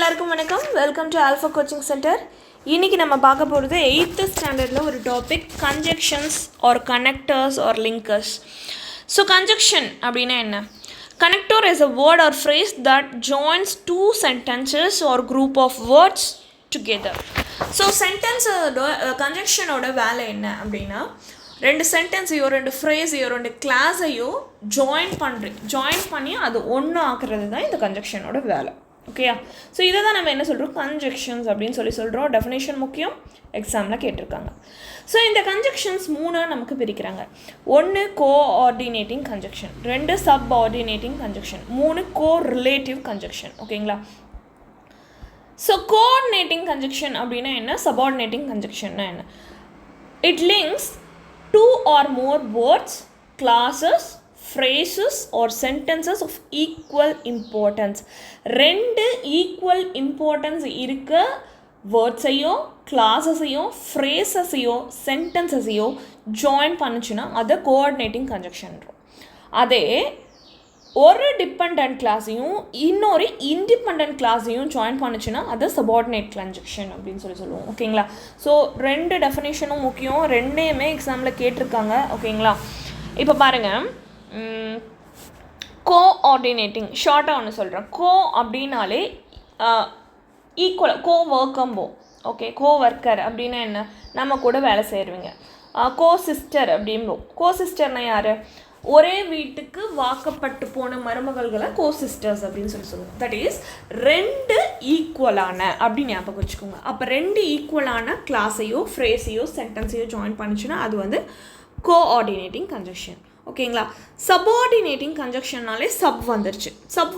எல்லாருக்கும் வணக்கம். Welcome to Alpha coaching centre. இன்றைக்கி நம்ம பார்க்க போகிறது 8th ஸ்டாண்டர்டில் ஒரு topic conjunctions or connectors or linkers. So conjunction அப்படின்னா என்ன? Connector is a word or phrase that joins two sentences or group of words together. So சென்டென்ஸோட கன்ஜெக்ஷனோட வேலை என்ன அப்படின்னா, ரெண்டு சென்டென்ஸையோ ரெண்டு ஃப்ரேஸையோ ரெண்டு கிளாஸையோ ஜாயின் பண்ணி அது ஒன்று ஆக்குறது தான் இந்த கன்ஜெக்ஷனோட வேலை. ஓகேயா? ஸோ இதை தான் நம்ம என்ன சொல்கிறோம், கன்ஜெக்ஷன்ஸ் அப்படின்னு சொல்கிறோம். டெஃபினேஷன் முக்கியம், எக்ஸாமில் கேட்டிருக்காங்க. ஸோ இந்த கன்ஜெக்ஷன்ஸ் மூணாக நமக்கு பிரிக்கிறாங்க. ஒன்று கோஆர்டினேட்டிங் கன்ஜெக்ஷன், ரெண்டு சப்ஆர்டினேட்டிங் கன்ஜெக்ஷன், மூணு கோரிலேட்டிவ் கன்ஜெக்ஷன். ஓகேங்களா? ஸோ கோஆர்டினேட்டிங் கன்ஜெக்ஷன் அப்படின்னா என்ன, சப்ஆர்டினேட்டிங் கன்ஜெக்ஷன்னா என்ன? It links two or more words, clauses, phrases or sentences of equal importance. ரெண்டு ஈக்குவல் இம்பார்ட்டன்ஸ் இருக்க வேர்ட்ஸையோ கிளாஸஸையோ ஃப்ரேஸஸையோ சென்டென்ஸஸையோ ஜாயின் பண்ணுச்சுன்னா அதை கோஆர்டினேட்டிங் கன்ஜெக்ஷன்றோம். அதே ஒரு டிபெண்ட் கிளாஸையும் இன்னொரு இண்டிபெண்ட் கிளாஸையும் ஜாயின் பண்ணுச்சுன்னா அதை சபார்டினேட் கன்ஜெக்ஷன் அப்படின்னு சொல்லுவோம். ஓகேங்களா? ஸோ ரெண்டு டெஃபினேஷனும் முக்கியம், ரெண்டையுமே எக்ஸாமில் கேட்டிருக்காங்க. ஓகேங்களா? இப்போ பாருங்கள், கோஆர்டினேட்டிங் ஷார்ட்டாக ஒன்று சொல்கிறேன். கோ அப்படின்னாலே ஈக்குவல், கோ ஒர்க்கம்போ. ஓகே, கோ ஒர்க்கர் அப்படின்னா என்ன, நம்ம கூட வேலை செய்கிறவங்க. கோ சிஸ்டர் அப்படிம்போம். கோ சிஸ்டர்னா யார்? ஒரே வீட்டுக்கு வாக்கப்பட்டு போன மருமகள்களை கோ சிஸ்டர்ஸ் அப்படின்னு சொல்லுவோம். தட் இஸ் ரெண்டு ஈக்குவலான அப்படின்னு ஞாபகம் வச்சுக்கோங்க. அப்போ ரெண்டு ஈக்குவலான கிளாஸையோ ஃப்ரேஸையோ சென்டென்ஸையோ ஜாயின் பண்ணிச்சுன்னா அது வந்து கோஆர்டினேட்டிங் கன்ஜெக்ஷன். ஓகேங்களா? சப்ஆர்டினேட்டிங் கன்ஜெக்ஷன்னாலே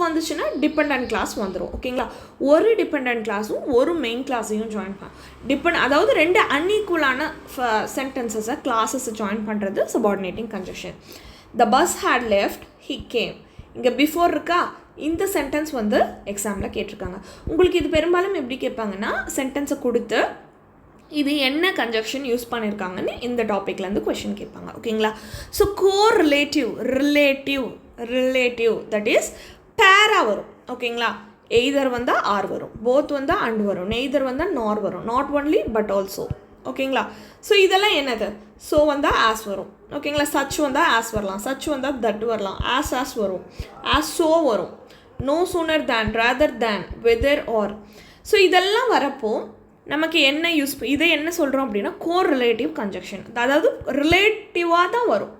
வந்துச்சுன்னா டிபெண்ட் கிளாஸ் வந்துடும். ஓகேங்களா? ஒரு டிபெண்ட் கிளாஸும் ஒரு மெயின் கிளாஸையும் ஜாயின் அதாவது ரெண்டு அன்ஈக்குவலான சென்டென்சஸை கிளாஸஸை ஜாயின் பண்ணுறது subordinating conjunction. The bus had left, he came. இங்கே பிஃபோர் இருக்கா, இந்த சென்டென்ஸ் வந்து எக்ஸாமில் கேட்டிருக்காங்க. உங்களுக்கு இது பெரும்பாலும் எப்படி கேட்பாங்கன்னா, சென்டென்ஸை கொடுத்து இது என்ன கன்ஜெக்ஷன் யூஸ் பண்ணியிருக்காங்கன்னு இந்த டாப்பிக்லேருந்து கொஷின் கேட்பாங்க. ஓகேங்களா? ஸோ ரிலேட்டிவ் தட் இஸ் பேராக வரும். ஓகேங்களா? எய்தர் வந்தால் ஆர் வரும், போத் வந்தால் அண்ட் வரும், நெய்தர் வந்தால் நார் வரும், நாட் ஒன்லி பட் ஆல்சோ. ஓகேங்களா? ஸோ இதெல்லாம் என்னது? ஸோ வந்தால் ஆஸ் வரும். ஓகேங்களா? சச் வந்தால் ஆஸ் வரலாம், சச் வந்தால் தட் வரலாம், ஆஸ் வரும், ஆஸ் ஸோ வரும், no sooner than, rather than, whether or. So இதெல்லாம் வரப்போ நமக்கு என்ன இதை என்ன சொல்கிறோம் அப்படின்னா கோரிலேட்டிவ் கன்ஜெக்ஷன். அதாவது ரிலேட்டிவாக தான் வரும்,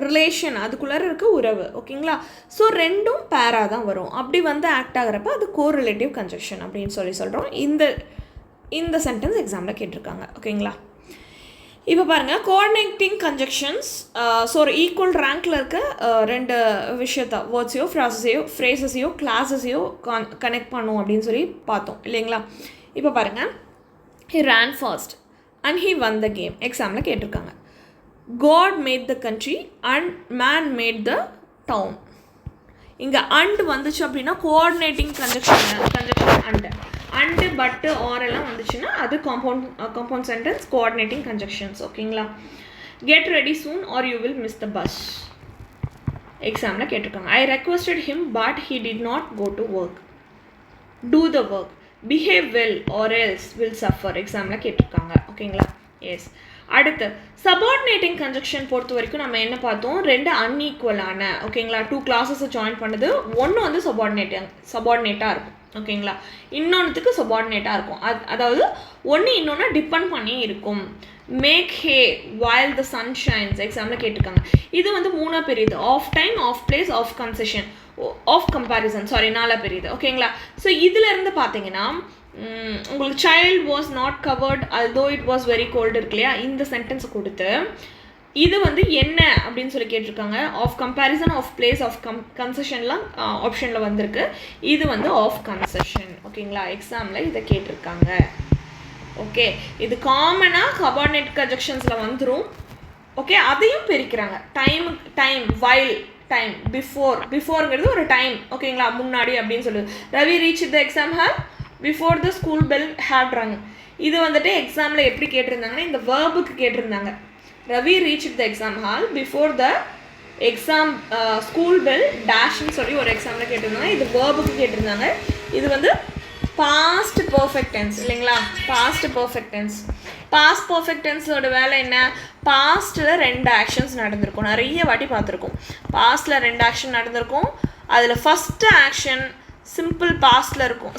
ரிலேஷன் அதுக்குள்ளே இருக்க உறவு. ஓகேங்களா? ஸோ ரெண்டும் பேராக தான் வரும். அப்படி வந்து ஆக்ட் ஆகிறப்ப அது கோரிலேட்டிவ் கன்ஜெக்ஷன் அப்படின்னு சொல்கிறோம். இந்த சென்டென்ஸ் எக்ஸாமில் கேட்டிருக்காங்க. ஓகேங்களா? இப்போ பாருங்கள், கோஆர்டினேட்டிங் கன்ஜெக்ஷன்ஸ் ஸோ ஒரு ஈக்குவல் ரேங்கில் இருக்க ரெண்டு விஷயத்த வேர்ட்ஸையோ ஃப்ரேஸஸையோ கிளாஸஸையோ கனெக்ட் பண்ணும் அப்படின்னு சொல்லி பார்த்தோம் இல்லைங்களா? இப்போ பாருங்கள், he ran fast and he won the game. எக்ஸாமில் கேட்டிருக்காங்க. God made the country and man made the town. இங்கே அண்ட் வந்துச்சு அப்படின்னா கோஆர்டினேட்டிங் கன்ஜெக்ஷன் அண்டு பட்டு ஆர் எல்லாம் வந்துச்சுன்னா அது காம்பவுண்ட் சென்டென்ஸ் கோஆர்டினேட்டிங் கன்ஜெக்ஷன்ஸ். ஓகேங்களா? Get ready soon are you will miss the bus. எக்ஸாமில் கேட்டிருக்காங்க. I requested him but he did not go to work. Do the work. Behave well or else will suffer. எக்ஸாமில் கேட்டிருக்காங்க. ஓகேங்களா? S. அடுத்து subordinating conjunction பொறுத்த வரைக்கும் நம்ம என்ன பார்த்தோம், ரெண்டு அன்ஈக்குவலான, ஓகேங்களா, டூ கிளாஸஸை ஜாயின் பண்ணுது. ஒன்று வந்து சபார்டினேட்டாக இருக்கும். ஓகேங்களா? இன்னொன்றுத்துக்கு சபார்டினேட்டாக இருக்கும். அதாவது ஒன்று இன்னொன்று டிபெண்ட் பண்ணி இருக்கும். Make hay while the sun shines. எக்ஸாமில் கேட்டிருக்காங்க. இது வந்து மூணாக பெரியது, of time, of place, of concession, of comparison, நாலாக பெரியது. ஓகேங்களா? ஸோ இதிலேருந்து பார்த்தீங்கன்னா உங்களுக்கு child was not covered although it was very cold இருக்கு இல்லையா, இந்த சென்டென்ஸை கொடுத்து இது வந்து என்ன அப்படின்னு சொல்லி கேட்டிருக்காங்க. Of comparison, of place, of கன்செஷன்லாம் ஆப்ஷனில் வந்திருக்கு. இது வந்து ஆஃப் கன்செஷன். ஓகேங்களா? எக்ஸாமில் இதை கேட்டிருக்காங்க. ஓகே, இது காமனாக சபார்டினேட் கன்ஜெக்ஷன்ஸில் வந்துடும். ஓகே, அதையும் பிரிக்கிறாங்க. டைம் வைல், டைம், பிஃபோர்ங்கிறது ஒரு டைம். ஓகேங்களா? முன்னாடி அப்படின்னு சொல்லுது. Ravi reach the exam hall before the school bell had rung. இது வந்துட்டு எக்ஸாமில் எப்படி கேட்டிருந்தாங்கன்னா இந்த வேர்புக்கு கேட்டிருந்தாங்க. Ravi reach the exam hall before the exam school bell டேஷ்ன்னு சொல்லி ஒரு எக்ஸாமில் கேட்டிருந்தாங்க. இது வேர்புக்கு கேட்டிருந்தாங்க. இது வந்து பாஸ்ட் பர்ஃபெக்ட் டென்ஸ் இல்லைங்களா? Past perfect tense. Past perfect டென்ஸோட வேலை என்ன? பாஸ்ட்டில் 2 ஆக்ஷன்ஸ் நடந்திருக்கும். நிறைய வாட்டி பார்த்துருக்கோம். பாஸ்ட்டில் 2 ஆக்ஷன் நடந்திருக்கும். அதில் ஃபஸ்ட்டு ஆக்ஷன் சிம்பிள் பாஸ்ட்டில் இருக்கும்.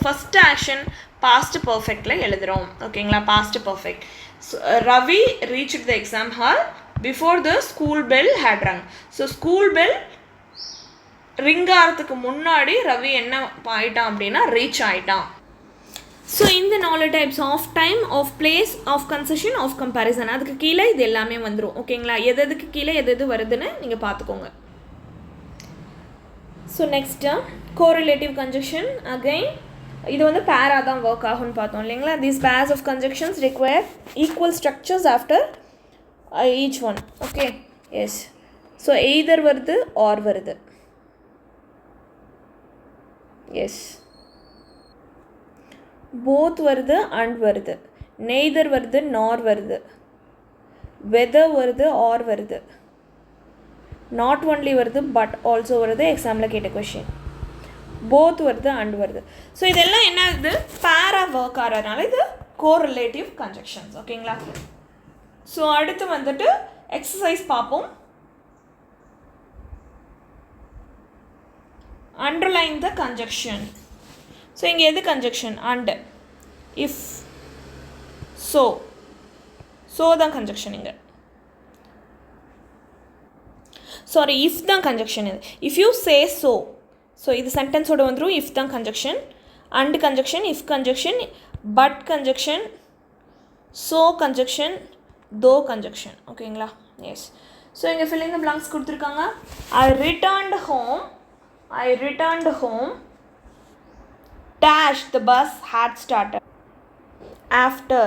ஃபஸ்ட்டு ஆக்ஷன் பாஸ்ட் பர்ஃபெக்டில் எழுதுகிறோம். ஓகேங்களா? Past perfect. Ravi reached the exam hall before the school bell had rung. So school bell ring ஆகிறதுக்கு முன்னாடி ரவி என்ன ஆகிட்டான் அப்படின்னா ரீச் ஆகிட்டான். ஸோ இந்த 4 types of time, of place, of concession, of comparison, அதுக்கு கீழே இது எல்லாமே வந்துடும். ஓகேங்களா? எதுக்கு கீழே எது வருதுன்னு நீங்கள் பார்த்துக்கோங்க. So next correlative conjunction. Again இது வந்து பேரா தான் ஒர்க் ஆகும்னு பார்த்தோம் இல்லைங்களா? These pairs of conjunctions require equal structures after each one. Okay, yes. So either வருது ஆர் வருது. எஸ், போத் வருது அண்ட் வருது. நெய்தர் வருது நார் வருது. வெதர் வருது ஆர் வருது. நாட் ஒன்லி வருது பட் ஆல்சோ வருது. எக்ஸாமில் கேட்ட கொஷின். போத் வருது அண்ட் வருது. ஸோ இதெல்லாம் என்ன ஆகுது? பேரா ஒர்க் ஆகிறதுனால இது கோரிலேட்டிவ் கன்ஜெக்ஷன்ஸ். ஓகேங்களா? ஸோ அடுத்து வந்துட்டு எக்ஸசைஸ் பார்ப்போம். அண்டர்லைன் த கன்ஜெக்ஷன். ஸோ இங்கே எது கன்ஜெக்ஷன்? அண்ட், இஃப், ஸோ தான் கன்ஜெக்ஷன். இங்கே இஃப் தான் கன்ஜெக்ஷன். இது இஃப் யூ சே ஸோ இது சென்டென்ஸோட வந்துடும். இஃப் தான் conjunction. And conjunction, if conjunction, but conjunction, so conjunction, though conjunction. ஓகேங்களா? எஸ். ஸோ இங்கே ஃபில்லிங் த பிளாங்க்ஸ் கொடுத்துருக்காங்க. I returned home dash the bus had started. After,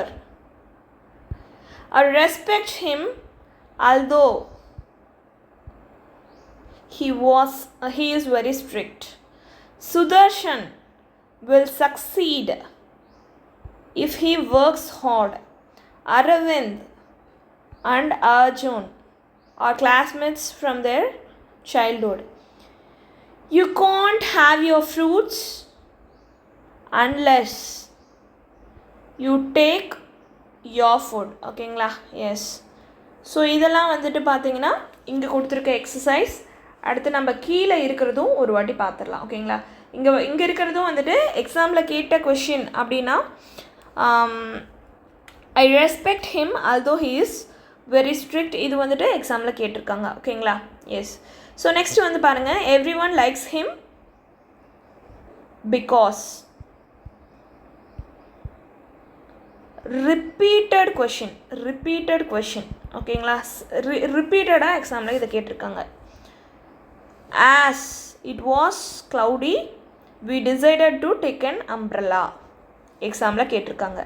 I respect him although he is very strict. Sudarshan will succeed if he works hard. Aravind and Arjun are classmates from their childhood. You can't have your fruits unless you take your food. ஓகேங்களா? Yes. So இதெல்லாம் வந்துட்டு பார்த்தீங்கன்னா இங்கே கொடுத்துருக்க exercise. அடுத்து நம்ம கீழே இருக்கிறதும் ஒரு வாட்டி பார்த்துடலாம். ஓகேங்களா? இங்கே இருக்கிறதும் வந்துட்டு எக்ஸாமில் கேட்ட கொஷின் அப்படின்னா I respect him although he is very strict. இது வந்துட்டு எக்ஸாமில் கேட்டிருக்காங்க. ஓகேங்களா? எஸ். ஸோ நெக்ஸ்ட் வந்து பாருங்கள். Every one likes him because. Repeated question. ஓகேங்களா? ரிப்பீட்டடாக எக்ஸாமில் இதை கேட்டிருக்காங்க. As it was cloudy we decided to take an umbrella. எக்ஸாமில் கேட்டிருக்காங்க.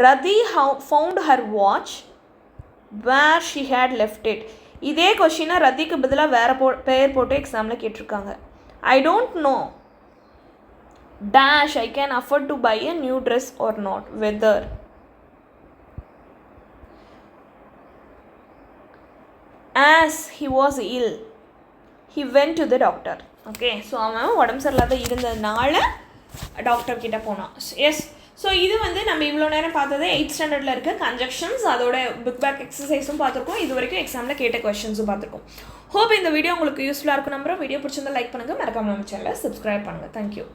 Rathi found her watch where she had left it. இதே கொஷினை ரதிக்கு பதிலாக வேறு பெயர் போட்டு எக்ஸாமில் கேட்டிருக்காங்க. I don't know dash I can afford to buy a new dress or not. Whether, as he was ill he went to the doctor. Okay, so அவன் உடம்பு சரியில்லாத இருந்ததுனால டாக்டர் கிட்ட போனான். எஸ். ஸோ இது வந்து நம்ம இவ்வளோ நேரம் பார்த்தது 8th ஸ்டாண்டர்டில் இருக்க கன்ஜெக்ஷன்ஸ், அதோட புக் பேக் எக்ஸசைஸும் பார்த்துருக்கோம். இது வரைக்கும் எக்ஸாமில் கேட்ட கொஷின்ஸும் பார்த்துருக்கோம். ஹோப் இந்த வீடியோ உங்களுக்கு யூஸ்ஃபுல்லாக இருக்கும். நம்புறோம். வீடியோ பிடிச்சிருந்தா லைக் பண்ணுங்கள். மறக்காம நம்ம சேனலை சப்ஸ்கிரைப் பண்ணுங்கள். தேங்க்யூ.